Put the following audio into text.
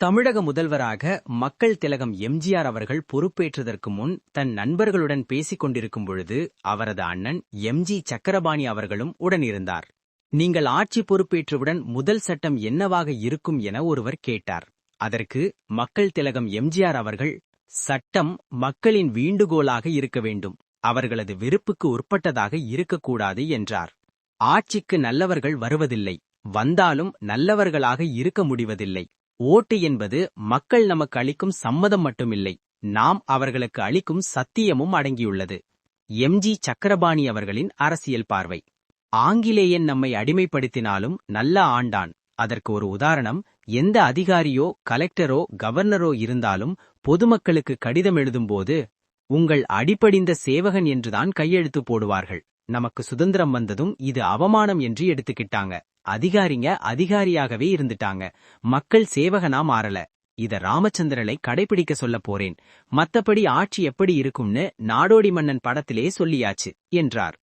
தமிழக முதல்வராக மக்கள் திலகம் எம்ஜிஆர் அவர்கள் பொறுப்பேற்றதற்கு முன் தன் நண்பர்களுடன் பேசிக் கொண்டிருக்கும் பொழுது அவரது அண்ணன் எம்ஜி சக்கரபாணி அவர்களும் உடனிருந்தார். நீங்கள் ஆட்சி பொறுப்பேற்றவுடன் முதல் சட்டம் என்னவாக இருக்கும் என ஒருவர் கேட்டார். அதற்கு மக்கள் திலகம் எம்ஜிஆர் அவர்கள், சட்டம் மக்களின் வீண்டுகோளாக இருக்க வேண்டும், அவர்களது விருப்புக்கு உட்பட்டதாக இருக்கக்கூடாது என்றார். ஆட்சிக்கு நல்லவர்கள் வருவதில்லை, வந்தாலும் நல்லவர்களாக இருக்க முடிவதில்லை. ஓட்டு என்பது மக்கள் நமக்கு அளிக்கும் சம்மதம் மட்டுமில்லை, நாம் அவர்களுக்கு அளிக்கும் சத்தியமும் அடங்கியுள்ளது. எம்ஜி சக்கரபாணி அவர்களின் அரசியல் பார்வை. ஆங்கிலேயன் நம்மை அடிமைப்படுத்தினாலும் நல்ல ஆண்டான். அதற்கு ஒரு உதாரணம், எந்த அதிகாரியோ கலெக்டரோ கவர்னரோ இருந்தாலும் பொதுமக்களுக்கு கடிதம் எழுதும்போது உங்கள் அடிபடிந்த சேவகன் என்றுதான் கையெழுத்து போடுவார்கள். நமக்கு சுதந்திரம் வந்ததும் இது அவமானம் என்று எடுத்துக்கிட்டாங்க. அதிகாரிங்க அதிகாரியாகவே இருந்துட்டாங்க, மக்கள் சேவகனா மாறல. இத ராமச்சந்திரனை கடைபிடிக்க சொல்ல போறேன். மத்தபடி ஆட்சி எப்படி இருக்கும்னு நாடோடி மன்னன் படத்திலே சொல்லியாச்சு என்றார்.